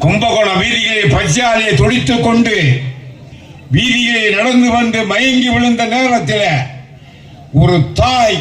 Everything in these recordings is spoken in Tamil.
கும்பகோணம் வீதியிலே பசியாலே துடித்துக் கொண்டு வீதியிலே நடந்து வந்து மயங்கி விழுந்த நேரத்தில் ஒரு தாய்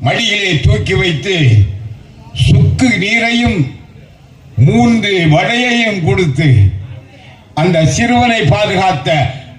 மடியிலே தூக்கி வைத்து சுக்கு நீரையும் 3 வடையையும் கொடுத்து அந்த சிறுவனை பாதுகாத்த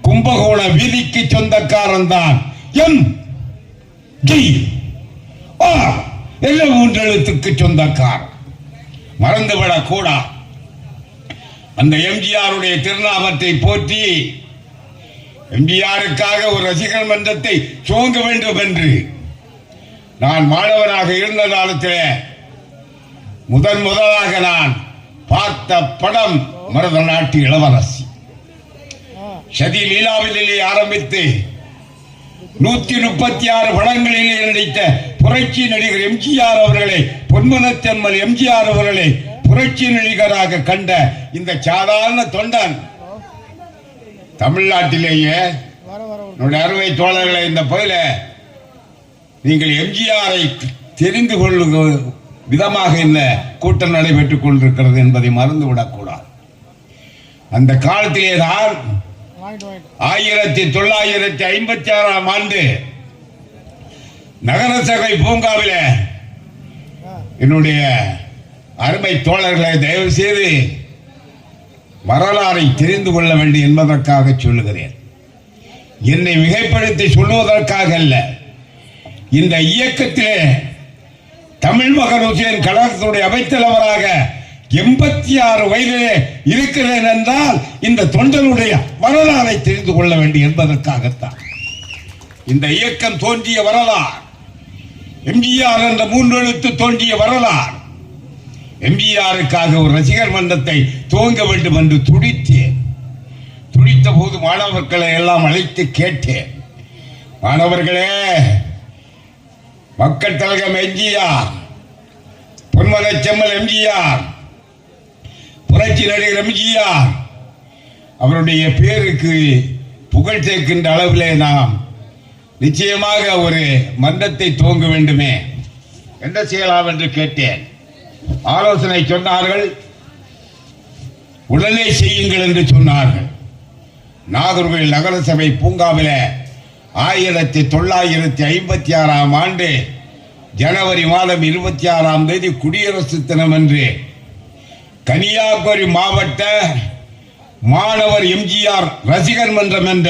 கும்பகோண வீதிக்கு சொந்தக்காரன் தான் எல்லாம் 3 எழுத்துக்கு சொந்தக்காரன். மறந்துவிடக் கூடாது. அந்த எம்ஜிஆருடைய திருநாமத்தை போற்றி எம்ஜிஆருக்காக ஒரு ரசிகர் மன்றத்தை துவங்க வேண்டும் என்று நான் மாணவனாக இருந்த காலத்தில் முதலாக நான் பார்த்த படம் மருத நாட்டு இளவரசி. சதி லீலாவிலே ஆரம்பித்து 136 படங்களிலே நடித்த புரட்சி நடிகர் எம்ஜிஆர் அவர்களை, பொன்மனத்தெம்மல் எம்ஜிஆர் அவர்களை புரட்சி நடிகராக கண்ட இந்த சாதாரண தொண்டன் தமிழ்நாட்டிலேயே என்னுடைய அருமை தோழர்களை, இந்த பகுதியில நீங்கள் எம்ஜிஆரை தெரிந்து கொள்ளும் விதமாக இந்த கூட்டம் நடைபெற்றுக் கொண்டிருக்கிறது என்பதை மறந்துவிடக்கூடாது. அந்த காலத்திலே தான் 1956ஆம் ஆண்டு நகரசபை பூங்காவில் என்னுடைய அருமை தோழர்களை தயவு செய்து வரலாறை தெரிந்து கொள்ள வேண்டும் என்பதற்காக சொல்லுகிறேன். என்னை மிகைப்படுத்தி சொல்லுவதற்காக அல்ல. இந்த இயக்கத்திலே தமிழ் மகன் ஹுசேன் கழகத்துடைய அவைத்தலைவராக 86 வயதிலே இருக்கிறேன் என்றால் இந்த தொண்டனுடைய வரலாறை தெரிந்து கொள்ள வேண்டும் என்பதற்காகத்தான். இந்த இயக்கம் தோன்றிய வரலாறு, எம்ஜிஆர் என்ற 3 எழுத்து தோன்றிய வரலாறு. எம்ஜிஆருக்காக ஒரு ரசிகர் மன்றத்தை துவங்க வேண்டும் என்று துடித்த போது மாணவர்களை எல்லாம் அழைத்து கேட்டேன். மாணவர்களே, மக்கள் தலைவர் எம்ஜிஆர், பொன்மனச்செம்மல் எம்ஜிஆர், புரட்சி நடிகர் எம்ஜிஆர் அவருடைய பேருக்கு புகழ் சேர்க்கின்ற அளவிலே நாம் நிச்சயமாக ஒரு மன்றத்தை துவங்க வேண்டுமே, என்ன செய்யலாம் என்று கேட்டேன். ஆலோசனை சொன்னார்கள். உடனே செய்யுங்கள் என்று சொன்னார்கள். நாகர்கோவில் நகரசபை பூங்காவில் 1956ஆம் ஆண்டு ஜனவரி மாதம் 26ஆம் தேதி குடியரசு தினம் என்று கன்னியாகுமரி மாவட்ட மாணவர் எம்ஜிஆர் ரசிகர் மன்றம் என்ற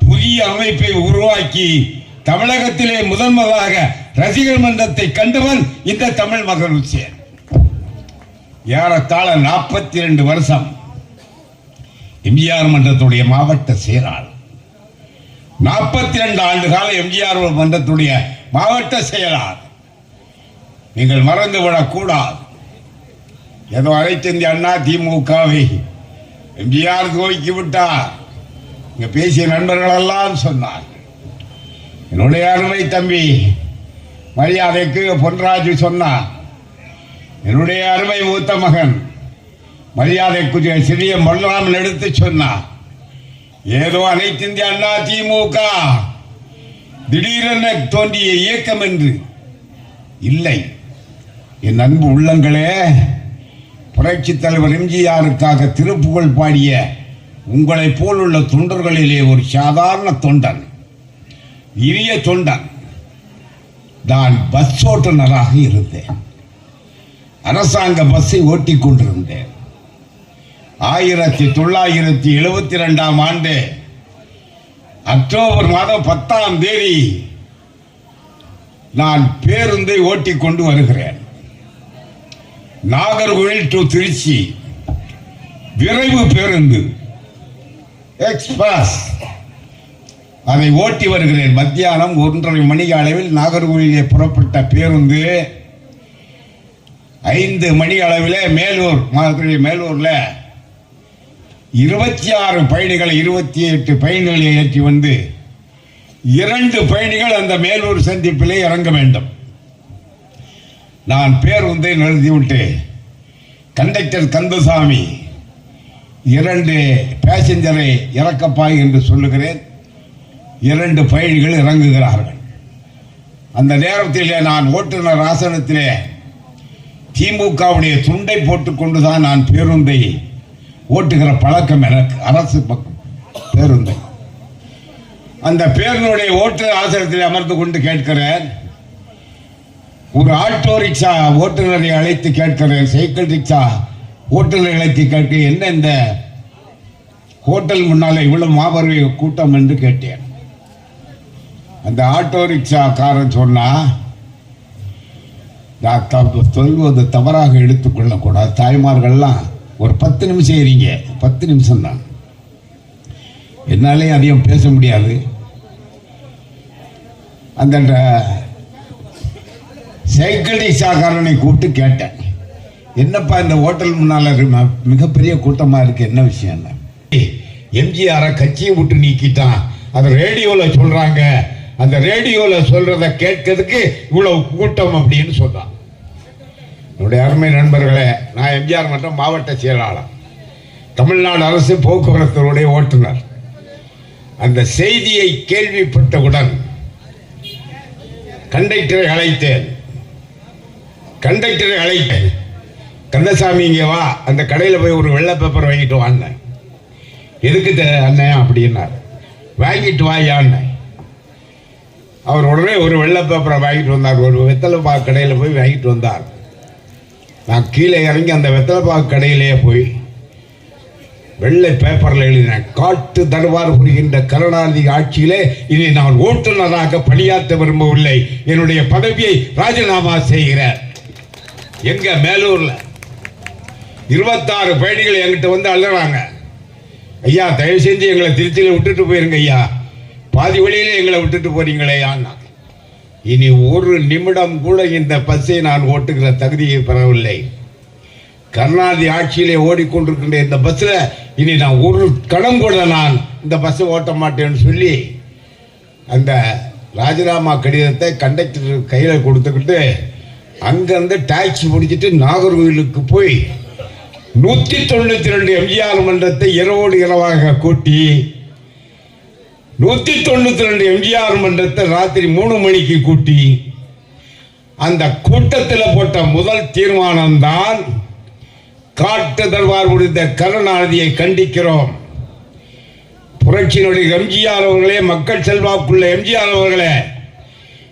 புதிய அமைப்பை உருவாக்கி தமிழகத்திலே முதன்முதலாக ரசிகர் மன்றத்தை கண்டவன் இந்த தமிழ் மகன் ஹுசேன். ஏறத்தாழ 42 வருஷம் எம்ஜிஆர் மன்றத்துடைய மாவட்ட செயலாளர், 42 ஆண்டு கால எம்ஜிஆர் மன்றத்துடைய மாவட்ட செயலாளர். நீங்கள் மறந்துவிடக் கூடாது. ஏதோ அனைத்து இந்திய அண்ணா திமுகவை எம்ஜிஆர் துவக்கி விட்டார். இங்க பேசிய நண்பர்கள் எல்லாம் சொன்னார். என்னுடைய அருமை தம்பி மரியாதைக்கு பொன்ராஜு சொன்னார். என்னுடைய அருமை மூத்த மகன் மரியாதைக்குரிய சிறிய மல்லாமல் எடுத்து சொன்னார். ஏதோ அனைத்து இந்திய அண்ணா திமுக திடீரென தோன்றிய இயக்கம் என்று இல்லை. என் அன்பு உள்ளங்களே, புரட்சி தலைவர் எம்ஜிஆருக்காக திருப்புகழ் பாடிய உங்களை போலுள்ள தொண்டர்களிலே ஒரு சாதாரண தொண்டன், இனிய தொண்டன். நான் பஸ் ஓட்டுநராக இருந்தேன். அரசாங்க பஸ்ஸை ஓட்டிக் கொண்டிருந்தேன். 1972ஆம் ஆண்டு அக்டோபர் மாதம் 10ஆம் தேதி நான் பேருந்தை ஓட்டிக் கொண்டு வருகிறேன். நாகர்கோவில் டு திருச்சி விரைவு பேருந்து எக்ஸ்பிரஸ், அதை ஓட்டி வருகிறேன். மத்தியானம் 1:30 மணி அளவில் நாகர்கோவிலே புறப்பட்ட பேருந்து 5 மணி அளவில் மேலூர்ல 26 பயணிகளை 28 பயணிகளை ஏற்றி வந்து 2 பயணிகள் அந்த மேலூர் சந்திப்பிலே இறங்க வேண்டும். நான் பேருந்தை நிறுத்திவிட்டு கண்டக்டர் கந்தசாமி 2 பேசஞ்சரை இறக்கப்பாய் என்று சொல்லுகிறேன். 2 பயணிகள் இறங்குகிறார்கள். அந்த நேரத்திலே நான் ஓட்டுநர் ஆசனத்திலே திமுகவுடைய துண்டை போட்டுக்கொண்டுதான் நான் பேருந்தை ஓட்டுகிற பழக்கம் எனக்கு அரசு பேருந்து. அந்த பேருந்துடைய ஓட்டுநர் ஆசனத்தில் அமர்ந்து கொண்டு கேட்கிறேன், ஒரு ஆட்டோ ரிக்ஷா ஓட்டுநரை அழைத்து கேட்கிறேன், சைக்கிள் ரிக்ஷா ஓட்டுநரை அழைத்து கேட்க, என்ன இந்த ஹோட்டல் முன்னால இவ்வளவு மாபெரும் கூட்டம் என்று கேட்டேன். அந்த ஆட்டோ ரிக்ஷா காரன் சொன்னா, சொல்வது தவறாக எடுத்துக்கொள்ளக்கூடாது, தாய்மார்கள்லாம் ஒரு 10 நிமிஷம் ஏறீங்க, 10 நிமிஷம் தான், என்னாலே அதிகம் பேச முடியாது. அந்த சைக்கிள் ரிக்ஷாக்காரனை கூப்பிட்டு கேட்டேன், என்னப்பா இந்த ஹோட்டல் முன்னால மிகப்பெரிய கூட்டமா இருக்கு, என்ன விஷயம்? எம்ஜிஆரை கட்சியை விட்டு நீக்கிட்டான், அது ரேடியோல சொல்றாங்க, அந்த ரேடியோல சொல்றத கேட்கறதுக்கு இவ்வளவு கூட்டம் அப்படின்னு சொன்னான். என்னுடைய அருமை நண்பர்களே, நான் எம்ஜிஆர் மற்றும் மாவட்ட செயலாளர், தமிழ்நாடு அரசு போக்குவரத்துடைய ஓட்டுநர். அந்த செய்தியை கேள்விப்பட்டவுடன் கண்டக்டரை அழைத்தேன். கந்தசாமி இங்கே வா, அந்த கடையில் போய் ஒரு வெள்ளை பேப்பர் வாங்கிட்டு வாங்க. எதுக்கு அண்ணன் அப்படின்னார். வாங்கிட்டு வாயான்னு. அவர் உடனே ஒரு வெள்ளை பேப்பரை வாங்கிட்டு வந்தார். ஒரு வெத்தலை பாக்கு கடையில் போய் வாங்கிட்டு வந்தார். நான் கீழே இறங்கி அந்த வெத்தலை பாக்கு கடையிலேயே போய் வெள்ளை பேப்பரில் எழுதினேன், காட்டு தர்பார் புரிகின்ற கருணாநிதி ஆட்சியிலே இனி நான் ஓட்டுநராக பணியாற்ற விரும்பவில்லை, என்னுடைய பதவியை ராஜினாமா செய்கிறார். எங்க மேலூர்ல 26 பயணிகள் என்கிட்ட வந்து அழுறாங்க, ஐயா தயவு செஞ்சு எங்களை திருச்சியில் விட்டுட்டு போயிருங்க ஐயா, பாதி வழியிலே எங்களை விட்டுட்டு போறீங்களே. இனி ஒரு நிமிடம் கூட இந்த பஸ்ஸை நான் ஓட்டுகிற தகுதியை பெறவில்லை. கருணாநிதி ஆட்சியிலே ஓடிக்கொண்டிருக்கின்ற இந்த பஸ்ல இனி நான் ஒரு கணம் கூட நான் இந்த பஸ்ஸை ஓட்ட மாட்டேன்னு சொல்லி அந்த ராஜினாமா கடிதத்தை கண்டக்டர் கையில் கொடுத்துக்கிட்டு அங்கிருந்து டாக்ஸி பிடிச்சிட்டு நாகர்கோவிலுக்கு போய் 192 எம்ஜிஆர் மன்றத்தை இரவோடு இரவாக கூட்டி 192 எம்ஜிஆர் மன்றத்தை ராத்திரி 3 மணிக்கு கூட்டி அந்த கூட்டத்தில் போட்ட முதல் தீர்மானம் தான் காட்டு தர்பார் முடிந்த கருணாநிதியை கண்டிக்கிறோம். புரட்சியினுடைய எம்ஜிஆர் அவர்களே, மக்கள் செல்வாக்குள்ள எம்ஜிஆர் அவர்களே,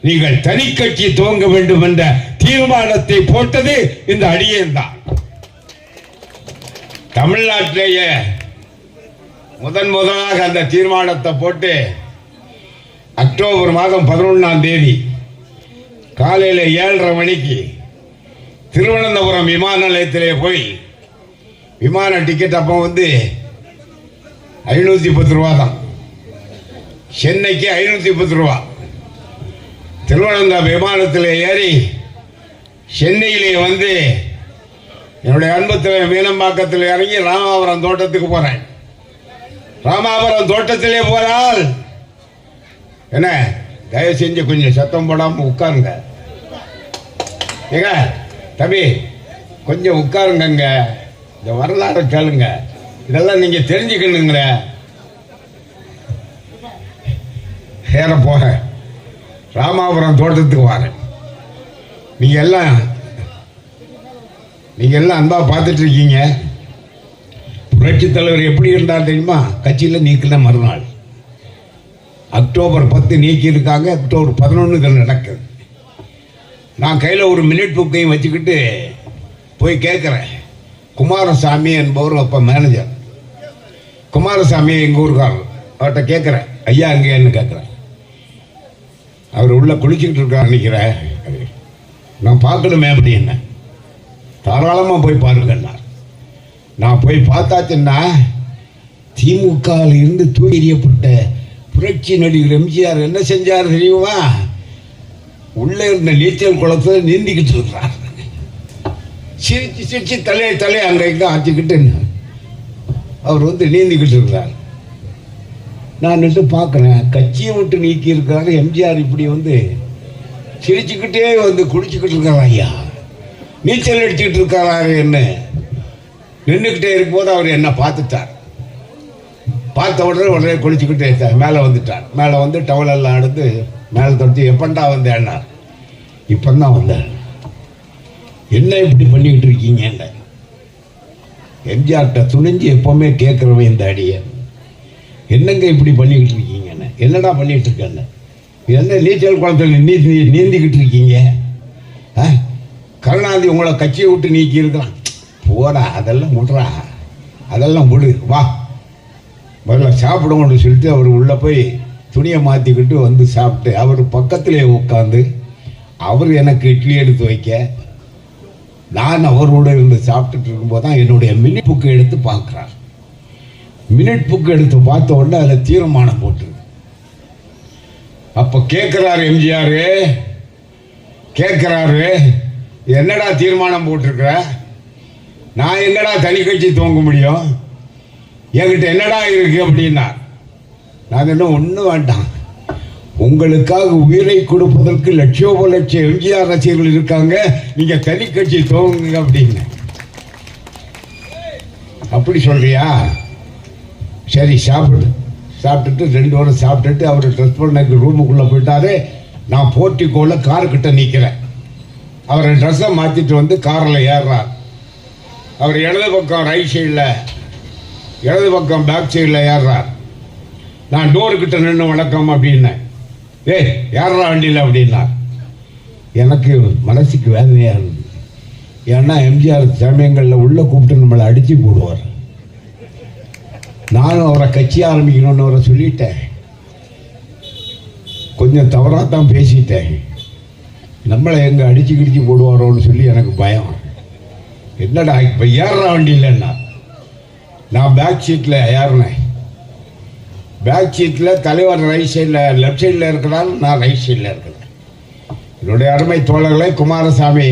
நீங்கள் தனி கட்சி துவங்க வேண்டும் என்ற தீர்மானத்தை போட்டது இந்த அடியேன் தான். தமிழ்நாட்டிலேயே முதலாக அந்த தீர்மானத்தை போட்டு அக்டோபர் மாதம் 11ஆம் தேதி காலையில் 7:30 மணிக்கு திருவனந்தபுரம் விமான நிலையத்திலே போய் விமான டிக்கெட் அப்போ வந்து 510 ரூபா தான், சென்னைக்கு 510 ரூபா. திருவனந்தபுரம் விமானத்தில் ஏறி சென்னையிலே வந்து என்னுடைய அன்பத்தில் மீனம்பாக்கத்தில் இறங்கி ராமாபுரம் தோட்டத்துக்கு போறேன். ராமாபுரம் தோட்டத்திலே போறால் என்ன, தயவு செஞ்சு கொஞ்சம் சத்தம் போடாம உட்காருங்க. ஏங்க தம்பி கொஞ்சம் உட்காருங்க, இந்த வரலாறு கேளுங்க, இதெல்லாம் நீங்க தெரிஞ்சுக்கணுங்கிற. ஏற போக ராமாபுரம் தோட்டத்துக்கு வரேன். நீங்க எல்லாம் அன்பா பார்த்துட்டு இருக்கீங்க. புரட்சி தலைவர் எப்படி இருந்தார் தெரியுமா? கட்சியில் நீக்கல மறுநாள் அக்டோபர் 10 நீக்கி இருக்காங்க, அக்டோபர் 11 நடக்குது. நான் கையில் ஒரு மினிட் புக்கையும் வச்சுக்கிட்டு போய் கேட்குறேன். குமாரசாமி என்பவர் அப்போ மேனேஜர். குமாரசாமி எங்கள் ஊருக்காரர். அவர்கிட்ட கேட்குறேன், ஐயா எங்கேன்னு கேட்குறேன். அவர் உள்ள குளிச்சுக்கிட்டு இருக்கார் நினைக்கிறேன். நான் பார்க்கணுமே அப்படின்னு. தாராளமாக போய் பாருங்கண்ணா. நான் போய் பார்த்தாச்சுன்னா திமுகவில் இருந்து தூக்கி எறியப்பட்ட புரட்சி நடிகர் எம்ஜிஆர் என்ன செஞ்சார் தெரியுமா? உள்ளே இருந்த நீச்சல் குளத்தில் நீந்திக்கிட்டு இருக்கிறார். சிரிச்சு தலையை அங்கே இங்கே ஆச்சுக்கிட்டு அவர் வந்து நீந்திக்கிட்டு இருக்கிறார். நான் நின்று பார்க்குறேன், கட்சியை விட்டு நீக்கி இருக்கிறாரு எம்ஜிஆர், இப்படி வந்து சிரிச்சுக்கிட்டே வந்து குடிச்சுக்கிட்டு இருக்காரா ஐயா, நீச்சல் அடிச்சுக்கிட்டு இருக்காரு. என்ன நின்றுக்கிட்டே இருக்கும்போது அவர் என்ன பார்த்துட்டார். பார்த்த உடனே குளிச்சுக்கிட்டே மேலே வந்துட்டார். மேலே வந்து டவல் எல்லாம் எடுத்து மேலே தொடுத்து, எப்பண்டா வந்தேன்னா இப்போ தான் வந்தேன். என்ன இப்படி பண்ணிக்கிட்டு இருக்கீங்க? எம்ஜிஆர்கிட்ட துணிஞ்சு எப்பவுமே கேட்குறவன் இந்த அடியை, என்னங்க இப்படி பண்ணிக்கிட்டு இருக்கீங்கன்னு. என்னடா பண்ணிகிட்டு இருக்கேன்னு, என்ன நீச்சல் குளத்தில் நீந்திக்கிட்டு இருக்கீங்க, கருணாநிதி உங்களை கட்சியை விட்டு நீக்கி இருக்கிறான், போடா அதெல்லாம் விடுறா, அதெல்லாம் விடு, வா முதல்ல சாப்பிடுவோம்னு சொல்லிட்டு அவர் உள்ளே போய் துணியை மாற்றிக்கிட்டு வந்து சாப்பிட்டு அவர் பக்கத்திலே உட்காந்து அவர் எனக்கு இட்லி எடுத்து வைக்க நான் அவரோடு இருந்து சாப்பிட்டுட்டு இருக்கும்போது தான் என்னுடைய மினிட் புக்கு எடுத்து பார்க்குறார். மினிட் புக்கு எடுத்து பார்த்த உடனே அதில் தீர்மானம் போட்டு அப்போ கேட்குறாரு எம்ஜிஆர், கேட்குறாரு என்னடா தீர்மானம் போட்டிருக்கிற, நான் என்னடா தனி கட்சி துவங்க முடியும், என்கிட்ட என்னடா இருக்கு அப்படின்னா, நான் என்ன ஒன்றும் வேண்டாம், உங்களுக்காக உயிரை கொடுப்பதற்கு லட்சோப லட்சம் எம்ஜிஆர் ரசிகர்கள் இருக்காங்க, நீங்க தனி கட்சி துவங்குங்க அப்படின்னு. அப்படி சொல்றியா, சரி சாப்பிடு. சாப்பிட்டுட்டு 2 வாரம் சாப்பிட்டுட்டு அவர் ட்ரெஸ் பண்ண ரூமுக்குள்ளே போயிட்டாரு. நான் போர்ட்டிக்கோல காருக்கிட்ட நிற்கிறேன். அவரை ட்ரெஸ்ஸை மாற்றிட்டு வந்து காரில் ஏறுறார். அவர் இடது பக்கம் ரைட் சைடில், இடது பக்கம் பேக் சைடில் ஏறுறார். நான் டோருக்கிட்ட நின்று வணக்கம் அப்படின்னேன். ஏய் ஏறுறா வண்டியில் அப்படின்னா எனக்கு மனசுக்கு வேதனையாக இருந்தது. ஏன்னா எம்ஜிஆர் சமயங்களில் உள்ளே கூப்பிட்டு நம்மளை அடித்து போடுவார். நானும் அவரை கட்சி ஆரம்பிக்கணும்னு அவரை சொல்லிட்டேன். கொஞ்சம் தவறாக தான் பேசிட்டேன். நம்மளை எங்கே அடிச்சு கிடிச்சு போடுவாரோன்னு சொல்லி எனக்கு பயம். என்னடா இப்போ ஏறுற வண்டி இல்லைன்னா நான் பேக் சீட்டில் ஏறினேன். பேக் சீட்டில் தலைவர் ரைட் சைடில் லெஃப்ட் சைடில் இருக்கிறாரு, நான் ரைட் சைடில் இருக்கிறேன். என்னுடைய அருமை தோழர்களே, குமாரசாமி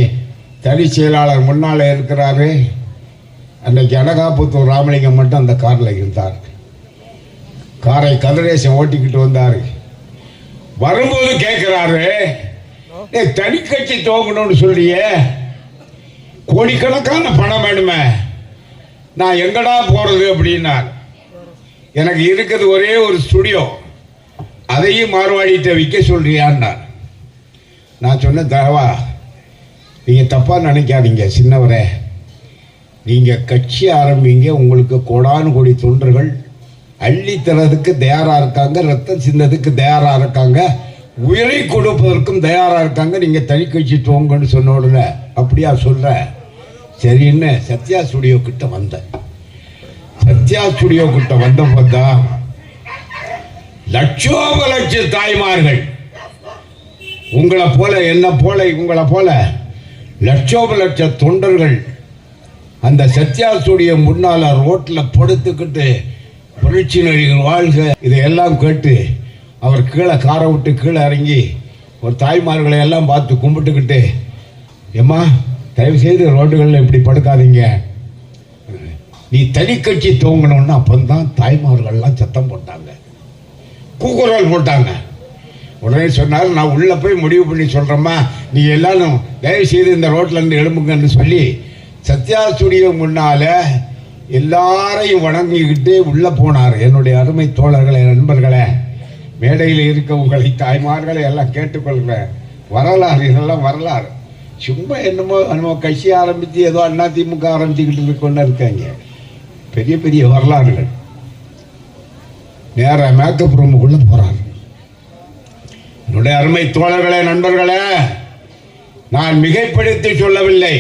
தனி செயலாளர் முன்னால் இருக்கிறாரு. அன்னைக்கு அனகாபுத்தூர் ராமலிங்கம் மட்டும் அந்த காரில் இருந்தார். காரை கதிரேசன் ஓட்டிக்கிட்டு வந்தார். வரும்போது கேட்குறாரு, தனி கட்சி துவங்கணும்னு சொல்றியே, கோடிக்கணக்கான பணம் வேணுமே, நான் எங்கடா போகிறது அப்படின்னார். எனக்கு இருக்கிறது ஒரே ஒரு ஸ்டுடியோ, அதையும் மார்வாடிட்ட விற்க சொல்றியான்னார். நான் சொன்ன தவா, நீங்கள் தப்பாக நினைக்காதீங்க சின்னவரே, நீங்கள் கட்சி ஆரம்பிங்க, உங்களுக்கு கோடானு கோடி தொண்டர்கள் அள்ளி தரதுக்கு தயாராக இருக்காங்க, ரத்தம் சிந்ததுக்கு தயாராக இருக்காங்க, உயிரை கொடுப்பதற்கும் தயாராக இருக்காங்க, நீங்கள் தனி கட்சி துவங்கன்னு சொன்ன உடனே அப்படியா சொல்ற, சரின்னு சத்யா ஸ்டுடியோ கிட்ட வந்தேன். சத்யா ஸ்டுடியோ கிட்ட வந்த பார்த்தா லட்சோப லட்ச தாய்மார்கள், உங்களை போல என்ன போல உங்களை போல லட்சோப லட்ச தொண்டர்கள் அந்த சத்யா ஸ்டுடியோ முன்னால ரோட்ல படுத்துக்கிட்டு புரட்சி நடிகர் வாழ்க இதையெல்லாம் கேட்டு அவர் கீழே காரை விட்டு கீழே இறங்கி ஒரு தாய்மார்களை எல்லாம் பார்த்து கும்பிட்டுக்கிட்டு, ஏம்மா தயவு செய்து ரோடுகளில் இப்படி படுக்காதீங்க, நீ தனி கட்சி துவங்கணும்னு அப்பந்தான் தாய்மார்கள்லாம் சத்தம் போட்டாங்க, கூக்குரல் போட்டாங்க. உடனே சொன்னார், நான் உள்ளே போய் முடிவு பண்ணி சொல்கிறேம்மா, நீ எல்லாரும் தயவு செய்து இந்த ரோட்டில் இருந்து எழும்புங்கன்னு சொல்லி சத்யா ஸ்டுடியோ முன்னால எல்லாரையும் வணங்கிக்கிட்டு உள்ளே போனார். என்னுடைய அருமை தோழர்களே, நண்பர்களே, மேடையில் இருக்க உங்களை தாய்மார்களை எல்லாம் கேட்டுக்கொள்கிறேன். வரலாறு, இதெல்லாம் வரலாறு. சும்மா என்னமோ கட்சி ஆரம்பித்து ஏதோ அண்ணா திமுக ஆரம்பிச்சுக்கிட்டு இருக்கொண்டு இருக்காங்க. பெரிய பெரிய வரலாறுகள். நேர மேக்கப் ரூமுக்குள்ள போறாரு. என்னுடைய அருமை தோழர்களே, நண்பர்களே, நான் மிகைப்படுத்தி சொல்லவில்லை.